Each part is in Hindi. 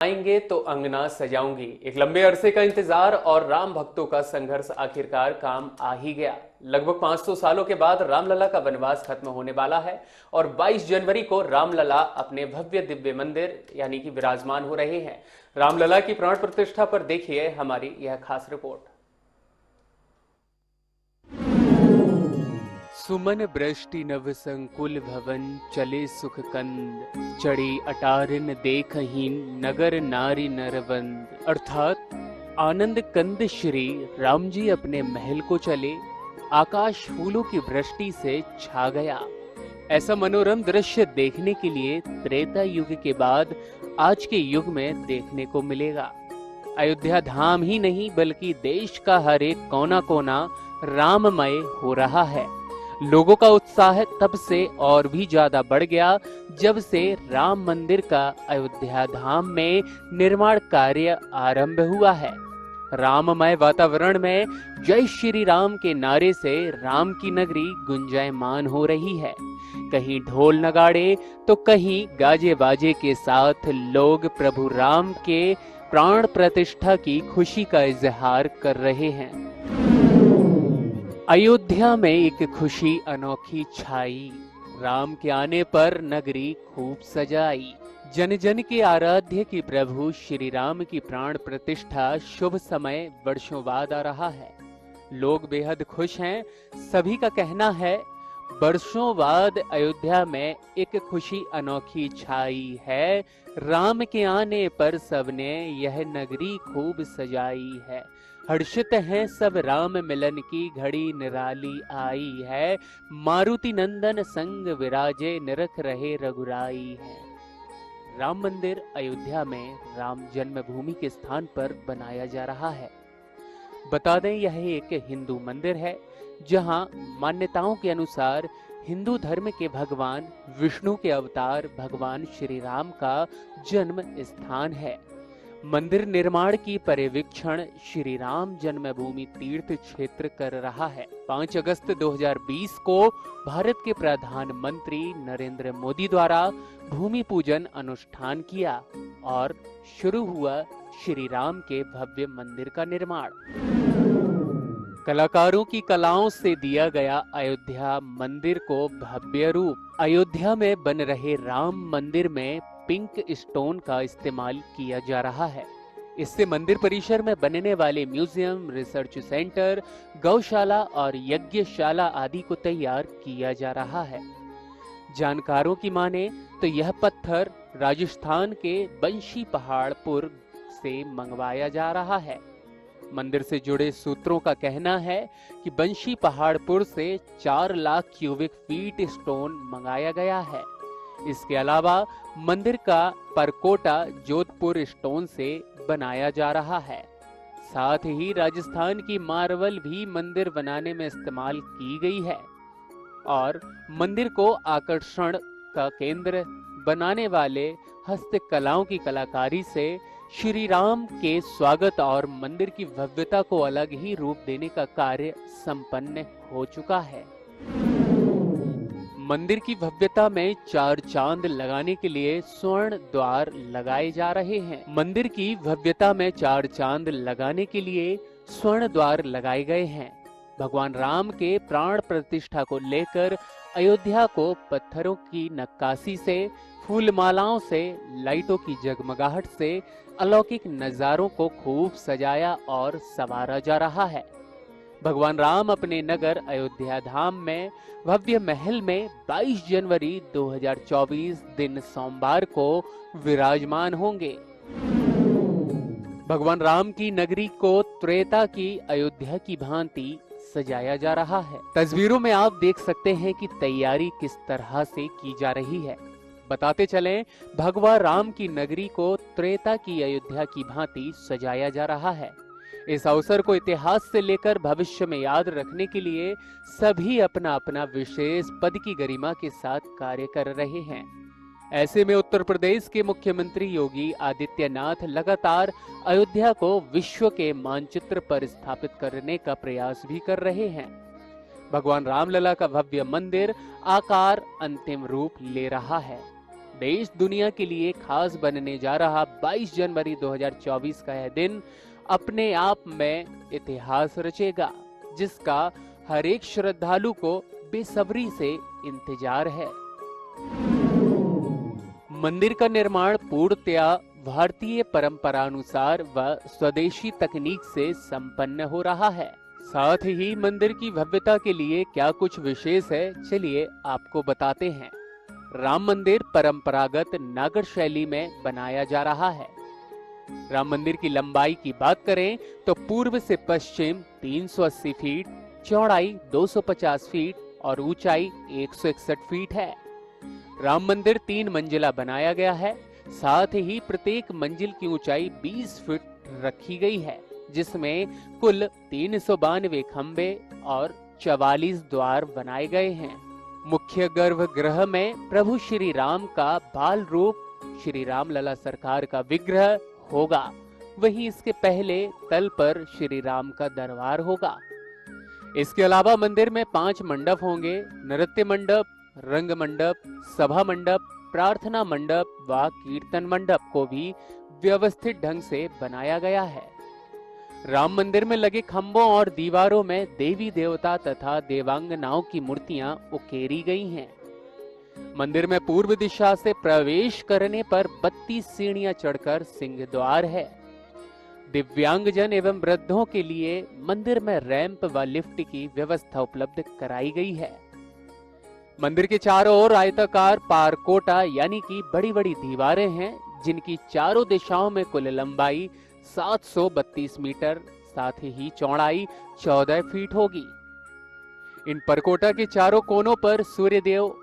आएंगे तो अंगना सजाऊंगी। एक लंबे अरसे का इंतजार और राम भक्तों का संघर्ष आखिरकार काम आ ही गया। लगभग 500 सालों के बाद रामलला का वनवास खत्म होने वाला है और 22 जनवरी को रामलला अपने भव्य दिव्य मंदिर यानी कि विराजमान हो रहे हैं। रामलला की प्राण प्रतिष्ठा पर देखिए हमारी यह खास रिपोर्ट। सुमन बृष्टि नव संकुल भवन चले सुख कंद चढ़ी अटारिन देखहीन नगर नारी नरवंद। अर्थात आनंद कंद श्री राम जी अपने महल को चले, आकाश फूलों की वृष्टि से छा गया। ऐसा मनोरम दृश्य देखने के लिए त्रेता युग के बाद आज के युग में देखने को मिलेगा। अयोध्या धाम ही नहीं बल्कि देश का हर एक कोना कोना राममय हो रहा है। लोगों का उत्साह तब से और भी ज्यादा बढ़ गया जब से राम मंदिर का अयोध्या धाम में निर्माण कार्य आरंभ हुआ है। राममय वातावरण में जय श्री राम के नारे से राम की नगरी गुंजायमान हो रही है। कहीं ढोल नगाड़े तो कहीं गाजे बाजे के साथ लोग प्रभु राम के प्राण प्रतिष्ठा की खुशी का इजहार कर रहे हैं। अयोध्या में एक खुशी अनोखी छाई, राम के आने पर नगरी खूब सजाई। जन जन के आराध्य की प्रभु श्री राम की प्राण प्रतिष्ठा शुभ समय वर्षों बाद आ रहा है। लोग बेहद खुश हैं। सभी का कहना है वर्षों बाद अयोध्या में एक खुशी अनोखी छाई है। राम के आने पर सबने यह नगरी खूब सजाई है। हर्षित हैं सब राम मिलन की घड़ी निराली आई है। मारुति नंदन संग विराजे निरख रहे रघुराई है। राम मंदिर अयोध्या में राम जन्मभूमि के स्थान पर बनाया जा रहा है। बता दें यह एक हिंदू मंदिर है जहां मान्यताओं के अनुसार हिंदू धर्म के भगवान विष्णु के अवतार भगवान श्री राम का जन्म स्थान है। मंदिर निर्माण की पर्यवेक्षण श्री राम जन्मभूमि तीर्थ क्षेत्र कर रहा है। 5 अगस्त 2020 को भारत के प्रधानमंत्री नरेंद्र मोदी द्वारा भूमि पूजन अनुष्ठान किया और शुरू हुआ श्री राम के भव्य मंदिर का निर्माण। कलाकारों की कलाओं से दिया गया अयोध्या मंदिर को भव्य रूप। अयोध्या में बन रहे राम मंदिर में पिंक स्टोन का इस्तेमाल किया जा रहा है। इससे मंदिर परिसर में बनने वाले म्यूजियम, रिसर्च सेंटर, गौशाला और यज्ञशाला आदि को तैयार किया जा रहा है। जानकारों की माने तो यह पत्थर राजस्थान के बंशी पहाड़पुर से मंगवाया जा रहा है। मंदिर से जुड़े सूत्रों का कहना है कि बंशी पहाड़पुर से 4 लाख क्यूबिक फीट स्टोन मंगाया गया है। इसके अलावा मंदिर का परकोटा जोधपुर स्टोन से बनाया जा रहा है। साथ ही राजस्थान की मार्बल भी मंदिर बनाने में इस्तेमाल की गई है और मंदिर को आकर्षण का केंद्र बनाने वाले हस्तकलाओं की कलाकारी से श्री राम के स्वागत और मंदिर की भव्यता को अलग ही रूप देने का कार्य संपन्न हो चुका है। मंदिर की भव्यता में 4 चांद लगाने के लिए स्वर्ण द्वार लगाए जा रहे हैं। मंदिर की भव्यता में 4 चांद लगाने के लिए स्वर्ण द्वार लगाए गए हैं। भगवान राम के प्राण प्रतिष्ठा को लेकर अयोध्या को पत्थरों की नक्काशी से, फूल मालाओं से, लाइटों की जगमगाहट से अलौकिक नजारों को खूब सजाया और संवारा जा रहा है। भगवान राम अपने नगर अयोध्या धाम में भव्य महल में 22 जनवरी 2024 दिन सोमवार को विराजमान होंगे। भगवान राम की नगरी को त्रेता की अयोध्या की भांति सजाया जा रहा है। तस्वीरों में आप देख सकते हैं कि तैयारी किस तरह से की जा रही है। बताते चलें, भगवान राम की नगरी को त्रेता की अयोध्या की भांति सजाया जा रहा है। इस अवसर को इतिहास से लेकर भविष्य में याद रखने के लिए सभी अपना अपना विशेष पद की गरिमा के साथ कार्य कर रहे हैं। ऐसे में उत्तर प्रदेश के मुख्यमंत्री योगी आदित्यनाथ लगातार अयोध्या को विश्व के मानचित्र पर स्थापित करने का प्रयास भी कर रहे हैं। भगवान रामलला का भव्य मंदिर आकार अंतिम रूप ले रहा है। देश दुनिया के लिए खास बनने जा रहा 22 जनवरी 2024 का यह दिन अपने आप में इतिहास रचेगा, जिसका हर एक श्रद्धालु को बेसब्री से इंतजार है। मंदिर का निर्माण पूर्णतया भारतीय परंपरानुसार व स्वदेशी तकनीक से संपन्न हो रहा है। साथ ही मंदिर की भव्यता के लिए क्या कुछ विशेष है, चलिए आपको बताते हैं। राम मंदिर परंपरागत नागर शैली में बनाया जा रहा है। राम मंदिर की लंबाई की बात करें तो पूर्व से पश्चिम 380 फीट, चौड़ाई 250 फीट और ऊंचाई 161 फीट है। राम मंदिर 3 मंजिला बनाया गया है। साथ ही प्रत्येक मंजिल की ऊंचाई 20 फीट रखी गई है, जिसमें कुल 392 खंबे और 44 द्वार बनाए गए हैं। मुख्य गर्भगृह में प्रभु श्री राम का बाल रूप श्री राम लला सरकार का विग्रह होगा। वहीं इसके पहले तल पर श्री राम का दरबार होगा। इसके अलावा मंदिर में 5 मंडप होंगे। नृत्य मंडप, रंग मंडप, सभा मंडप, प्रार्थना मंडप व कीर्तन मंडप को भी व्यवस्थित ढंग से बनाया गया है। राम मंदिर में लगे खंभों और दीवारों में देवी देवता तथा देवांगनाओं की मूर्तियां उकेरी गई हैं। मंदिर में पूर्व दिशा से प्रवेश करने पर 32 सीढ़ियां चढ़कर सिंह द्वार है। दिव्यांगजन एवं वृद्धों के लिए मंदिर में रैंप व लिफ्ट की व्यवस्था उपलब्ध कराई गई है। मंदिर के चारों ओर आयताकार पारकोटा यानी कि बड़ी बड़ी दीवारें हैं, जिनकी चारों दिशाओं में कुल लंबाई 732 मीटर, साथ ही चौड़ाई 14 फीट होगी। इन परकोटा के चारों कोनों पर सूर्यदेव,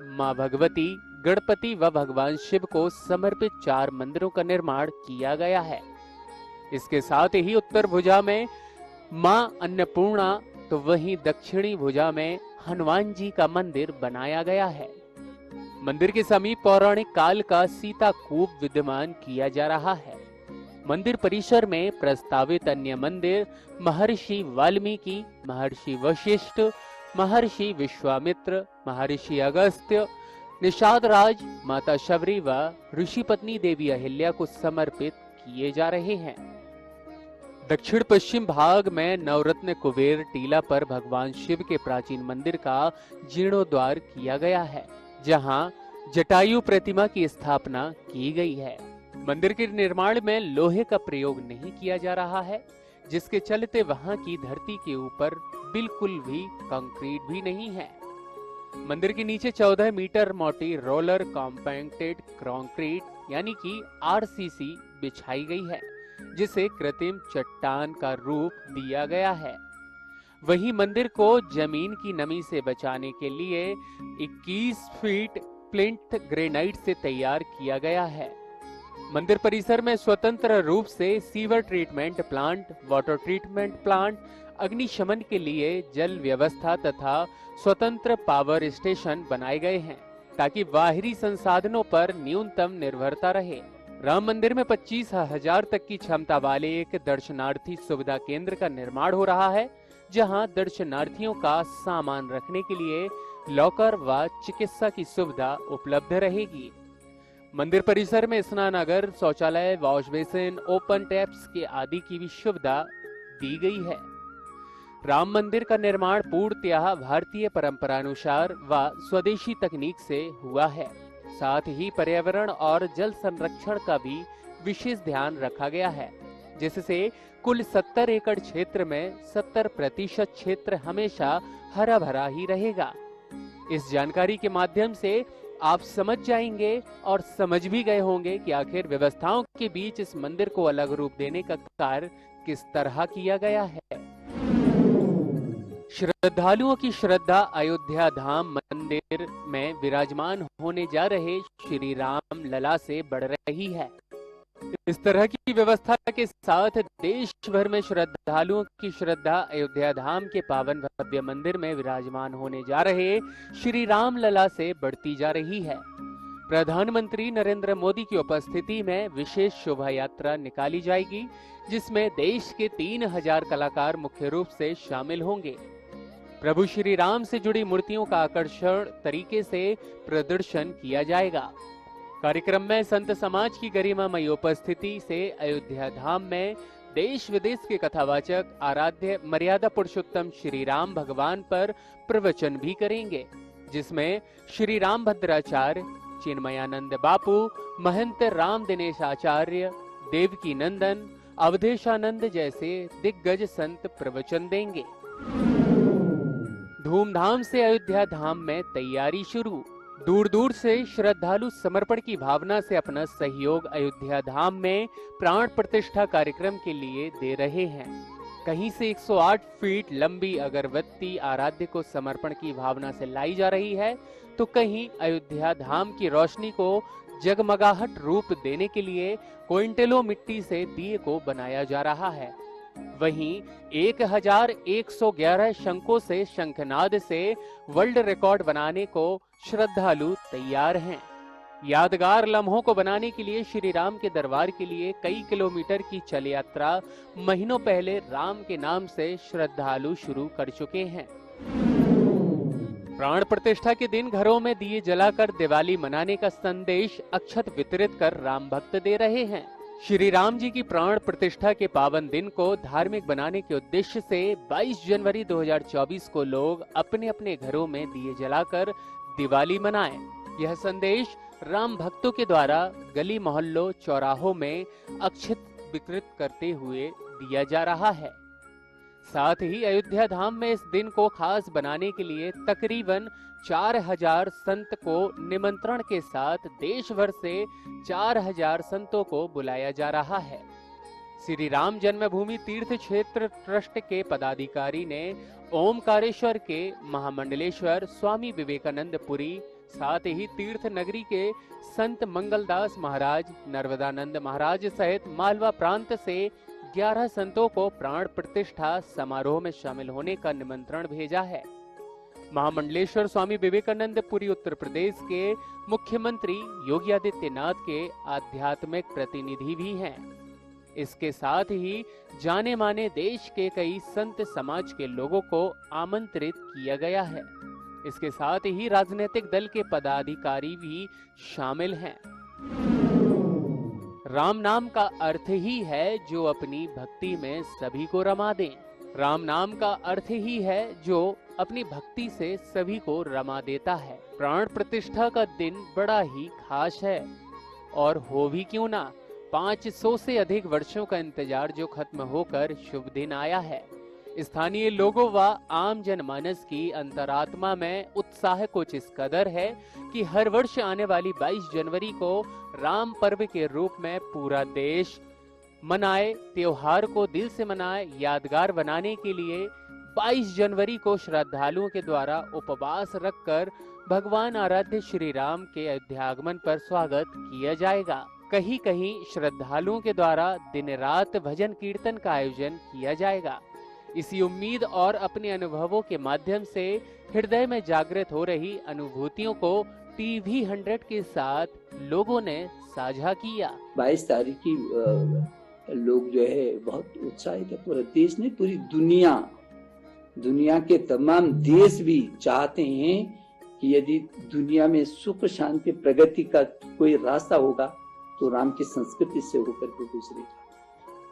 मां भगवती, गणपति व भगवान शिव को समर्पित 4 मंदिरों का निर्माण किया गया है। इसके साथ ही उत्तर भुजा में मां अन्नपूर्णा तो वहीं दक्षिणी भुजा में हनुमान जी का मंदिर बनाया गया है। मंदिर के समीप पौराणिक काल का सीता कूप विद्यमान किया जा रहा है। मंदिर परिसर में प्रस्तावित अन्य मंदिर महर्षि वाल्मीकि, महर्षि वशिष्ठ, महर्षि विश्वामित्र, महर्षि अगस्त्य, निषाद राज, माता शबरी व ऋषि पत्नी देवी अहिल्या को समर्पित किए जा रहे हैं। दक्षिण पश्चिम भाग में नवरत्न कुबेर टीला पर भगवान शिव के प्राचीन मंदिर का जीर्णोद्धार किया गया है, जहां जटायु प्रतिमा की स्थापना की गई है। मंदिर के निर्माण में लोहे का प्रयोग नहीं किया जा रहा है, जिसके चलते वहां की धरती के ऊपर बिल्कुल भी कंक्रीट भी नहीं है। मंदिर के नीचे 14 मीटर मोटी रोलर कॉम्पैक्टेड कंक्रीट यानी कि आरसीसी बिछाई गई है, जिसे कृत्रिम चट्टान का रूप दिया गया है। वहीं मंदिर को जमीन की नमी से बचाने के लिए 21 फीट प्लिंथ ग्रेनाइट से तैयार किया गया है। मंदिर परिसर में स्वतंत्र रूप से sewer treatment plant, water treatment plant, अग्निशमन के लिए जल व्यवस्था तथा स्वतंत्र पावर स्टेशन बनाए गए हैं, ताकि बाहरी संसाधनों पर न्यूनतम निर्भरता रहे। राम मंदिर में 25,000 तक की क्षमता वाले एक दर्शनार्थी सुविधा केंद्र का निर्माण हो रहा है, जहां दर्शनार्थियों का सामान रखने के लिए लॉकर व चिकित्सा की सुविधा उपलब्ध रहेगी। मंदिर परिसर में स्नानागार, शौचालय, वॉश बेसिन, ओपन टैप्स के आदि की भी सुविधा दी गई है। राम मंदिर का निर्माण पूर्णतः भारतीय परंपरानुसार व स्वदेशी तकनीक से हुआ है। साथ ही पर्यावरण और जल संरक्षण का भी विशेष ध्यान रखा गया है, जिससे कुल 70 एकड़ क्षेत्र में 70% क्षेत्र हमेशा हरा भरा ही रहेगा। इस जानकारी के माध्यम से आप समझ जाएंगे और समझ भी गए होंगे कि आखिर व्यवस्थाओं के बीच इस मंदिर को अलग रूप देने का कार्य किस तरह किया गया है। श्रद्धालुओं की श्रद्धा अयोध्या धाम मंदिर में विराजमान होने जा रहे श्री राम लला से बढ़ रही है। इस तरह की व्यवस्था के साथ देश भर में श्रद्धालुओं की श्रद्धा अयोध्या धाम के पावन भव्य मंदिर में विराजमान होने जा रहे श्री राम लला से बढ़ती जा रही है। प्रधानमंत्री नरेंद्र मोदी की उपस्थिति में विशेष शोभा यात्रा निकाली जाएगी, जिसमें देश के 3000 कलाकार मुख्य रूप से शामिल होंगे। प्रभु श्री राम से जुड़ी मूर्तियों का आकर्षण तरीके से प्रदर्शन किया जाएगा। कार्यक्रम में संत समाज की गरिमामयी उपस्थिति से अयोध्या धाम में देश विदेश के कथावाचक आराध्य मर्यादा पुरुषोत्तम श्री राम भगवान पर प्रवचन भी करेंगे, जिसमें श्री राम भद्राचार्य, चिन्मयानंद बापू, महंत राम दिनेश आचार्य, देवकी नंदन, अवधेशानंद जैसे दिग्गज संत प्रवचन देंगे। धूमधाम से अयोध्या धाम में तैयारी शुरू। दूर दूर से श्रद्धालु समर्पण की भावना से अपना सहयोग अयोध्या धाम में प्राण प्रतिष्ठा कार्यक्रम के लिए दे रहे हैं। कहीं से 108 फीट लंबी अगरबत्ती आराध्य को समर्पण की भावना से लाई जा रही है, तो कहीं अयोध्या धाम की रोशनी को जगमगाहट रूप देने के लिए क्विंटलों मिट्टी से दिए को बनाया जा रहा है। वहीं 1111 शंखों से शंखनाद से वर्ल्ड रिकॉर्ड बनाने को श्रद्धालु तैयार हैं। यादगार लम्हों को बनाने के लिए श्री राम के दरबार के लिए कई किलोमीटर की चल यात्रा महीनों पहले राम के नाम से श्रद्धालु शुरू कर चुके हैं। प्राण प्रतिष्ठा के दिन घरों में दिए जलाकर दिवाली मनाने का संदेश अक्षत वितरित कर राम भक्त दे रहे हैं। श्री राम जी की प्राण प्रतिष्ठा के पावन दिन को धार्मिक बनाने के उद्देश्य से 22 जनवरी 2024 को लोग अपने अपने घरों में दिए जलाकर दिवाली मनाएं। यह संदेश राम भक्तों के द्वारा गली मोहल्लों चौराहों में अक्षत वितरित करते हुए दिया जा रहा है। साथ ही अयोध्या धाम में इस दिन को खास बनाने के लिए तकरीबन 4000 संत को निमंत्रण के साथ देश भर से 4000 संतों को बुलाया जा रहा है। श्री राम जन्मभूमि तीर्थ क्षेत्र ट्रस्ट के पदाधिकारी ने ओमकारेश्वर के महामंडलेश्वर स्वामी विवेकानंद पुरी, साथ ही तीर्थ नगरी के संत मंगलदास महाराज, नर्मदानंद महाराज सहित मालवा प्रांत से 11 संतों को प्राण प्रतिष्ठा समारोह में शामिल होने का निमंत्रण भेजा है। महामंडलेश्वर स्वामी विवेकानंद पुरी उत्तर प्रदेश के मुख्यमंत्री योगी आदित्यनाथ के आध्यात्मिक प्रतिनिधि भी हैं। इसके साथ ही जाने माने देश के कई संत समाज के लोगों को आमंत्रित किया गया है। इसके साथ ही राजनीतिक दल के पदाधिकारी भी शामिल हैं। राम नाम का अर्थ ही है जो अपनी भक्ति में सभी को रमा दे। राम नाम का अर्थ ही है जो अपनी भक्ति से सभी को रमा देता है। प्राण प्रतिष्ठा का दिन बड़ा ही खास है, और हो भी क्यों ना, 500 से अधिक वर्षों का इंतजार जो खत्म होकर शुभ दिन आया है। स्थानीय लोगों व आम जनमानस की अंतरात्मा में उत्साह कुछ इस कदर है कि हर वर्ष आने वाली 22 जनवरी को राम पर्व के रूप में पूरा देश मनाए, त्योहार को दिल से मनाए। यादगार बनाने के लिए 22 जनवरी को श्रद्धालुओं के द्वारा उपवास रखकर भगवान आराध्य श्री राम के अयोध्यागमन पर स्वागत किया जाएगा। कहीं कहीं श्रद्धालुओं के द्वारा दिन रात भजन कीर्तन का आयोजन किया जाएगा। इसी उम्मीद और अपने अनुभवों के माध्यम से हृदय में जागृत हो रही अनुभूतियों को टीवी 100 के साथ लोगों ने साझा किया। 22 तारीख की लोग जो है बहुत उत्साहित है। पूरे देश ने, पूरी दुनिया के तमाम देश भी चाहते हैं कि यदि दुनिया में सुख शांति प्रगति का कोई रास्ता होगा तो राम की संस्कृति से होकर के गुजरेगा।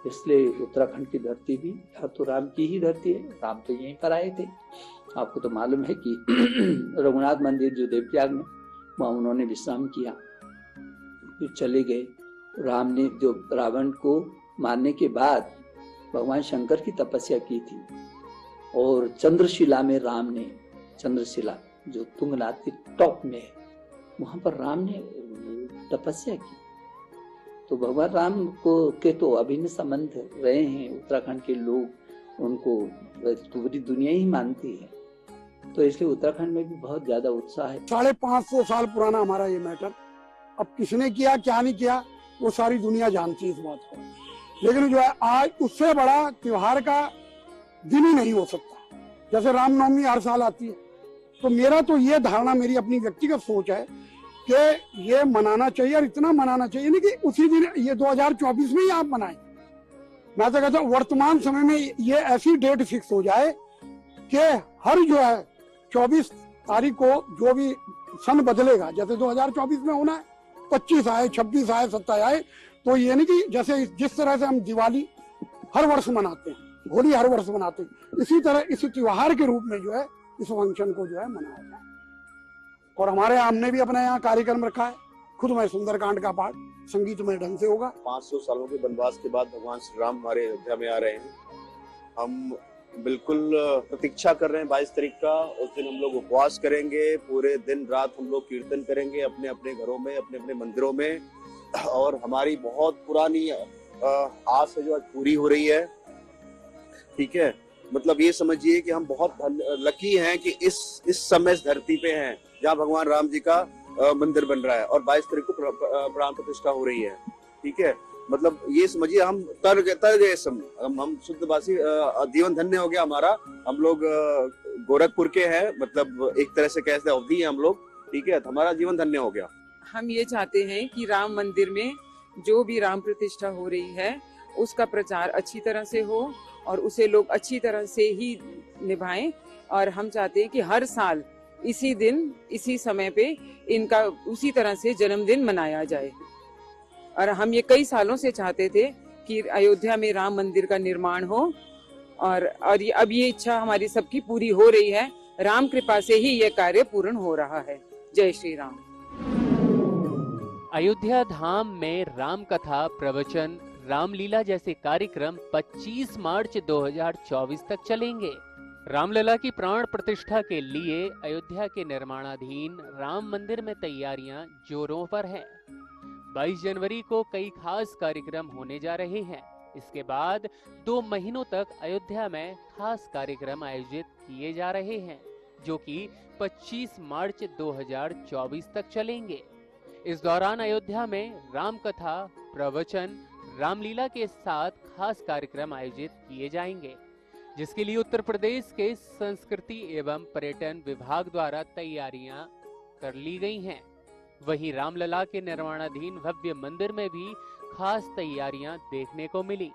इसलिए उत्तराखंड की धरती भी तो राम की ही धरती है। राम तो यहीं पर आए थे। आपको तो मालूम है कि रघुनाथ मंदिर जो देवप्रयाग में, वहाँ उन्होंने विश्राम किया, फिर चले गए। राम ने जो रावण को मारने के बाद भगवान शंकर की तपस्या की थी, और चंद्रशिला में राम ने, चंद्रशिला जो तुंगनाथ के टॉप में है, वहां पर राम ने तपस्या की। तो भगवान राम को के तो अभिन्न संबंध रहे हैं। उत्तराखंड के लोग उनको पूरी दुनिया ही मानती है, तो इसलिए उत्तराखंड में भी बहुत ज्यादा उत्साह है। 550 साल पुराना हमारा ये मैटर, अब किसने किया क्या नहीं किया वो सारी दुनिया जानती है इस बात को। लेकिन जो है आज उससे बड़ा त्योहार का दिन ही नहीं हो सकता। जैसे रामनवमी हर साल आती है, तो मेरा तो ये धारणा, मेरी अपनी व्यक्तिगत सोच है कि ये मनाना चाहिए, और इतना मनाना चाहिए नहीं कि उसी दिन ये 2024 में ही आप मनाएं। मैं तो कहता हूँ वर्तमान समय में ये ऐसी डेट फिक्स हो जाए कि हर जो है 24 तारीख को जो भी सन बदलेगा, जैसे 2024 में होना है 25 आए, 26 आए, 27 आए, तो ये नहीं कि जैसे जिस तरह से हम दिवाली हर वर्ष मनाते हैं, होली हर वर्ष मनाते हैं, इसी तरह इस त्योहार के रूप में जो है इस फंक्शन को जो है मनाया जाए। और हमारे यहाँ हमने भी अपने यहाँ कार्यक्रम रखा है, खुद मैं सुंदरकांड का पाठ संगीतमय ढंग से होगा। 500 सालों के वनवास के बाद भगवान श्री राम हमारे अयोध्या में आ रहे हैं। हम बिल्कुल प्रतीक्षा कर रहे हैं 22 तारीख का। उस दिन हम लोग उपवास करेंगे, पूरे दिन रात हम लोग कीर्तन करेंगे अपने अपने घरों में, अपने अपने मंदिरों में। और हमारी बहुत पुरानी आस है जो आज पूरी हो रही है। ठीक है, मतलब ये समझिए कि हम बहुत लकी हैं कि इस समय इस धरती पे हैं जहाँ भगवान राम जी का मंदिर बन रहा है और 22 तारीख को प्राण प्रतिष्ठा हो रही है। ठीक है, मतलब ये समझिए हम तर गए हम शुद्धवासी, जीवन धन्य हो गया हमारा। हम लोग गोरखपुर के हैं, मतलब एक तरह से कैसे अवधि है हम लोग। ठीक है, तो हमारा जीवन धन्य हो गया। हम ये चाहते हैं कि राम मंदिर में जो भी राम प्रतिष्ठा हो रही है उसका प्रचार अच्छी तरह से हो और उसे लोग अच्छी तरह से ही निभाएं। और हम चाहते हैं कि हर साल इसी दिन इसी समय पे इनका उसी तरह से जन्मदिन मनाया जाए। और हम ये कई सालों से चाहते थे कि अयोध्या में राम मंदिर का निर्माण हो और अब ये इच्छा हमारी सबकी पूरी हो रही है। राम कृपा से ही ये कार्य पूर्ण हो रहा है। जय श्री राम। अयोध्या धाम में राम कथा, प्रवचन, रामलीला जैसे कार्यक्रम 25 मार्च 2024 तक चलेंगे। रामलला की प्राण प्रतिष्ठा के लिए अयोध्या के निर्माणाधीन राम मंदिर में तैयारियां जोरों पर हैं। 22 जनवरी को कई खास कार्यक्रम होने जा रहे हैं। इसके बाद 2 महीनों तक अयोध्या में खास कार्यक्रम आयोजित किए जा रहे हैं, जो कि 25 मार्च 2024 तक चलेंगे। इस दौरान अयोध्या में राम कथा, प्रवचन, रामलीला के साथ खास कार्यक्रम आयोजित किए जाएंगे, जिसके लिए उत्तर प्रदेश के संस्कृति एवं पर्यटन विभाग द्वारा तैयारियां कर ली गई हैं। वहीं रामलला के निर्माणाधीन भव्य मंदिर में भी खास तैयारियां देखने को मिली,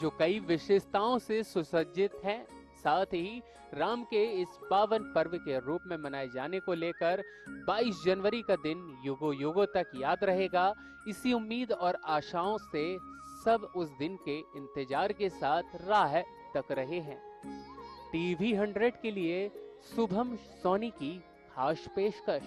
जो कई विशेषताओं से सुसज्जित है। साथ ही राम के इस पावन पर्व के रूप में मनाए जाने को लेकर 22 जनवरी का दिन युगों युगों तक याद रहेगा। इसी उम्मीद और आशाओं से सब उस दिन के इंतजार के साथ राह तक रहे हैं। टीवी 100 के लिए शुभम सोनी की खास पेशकश।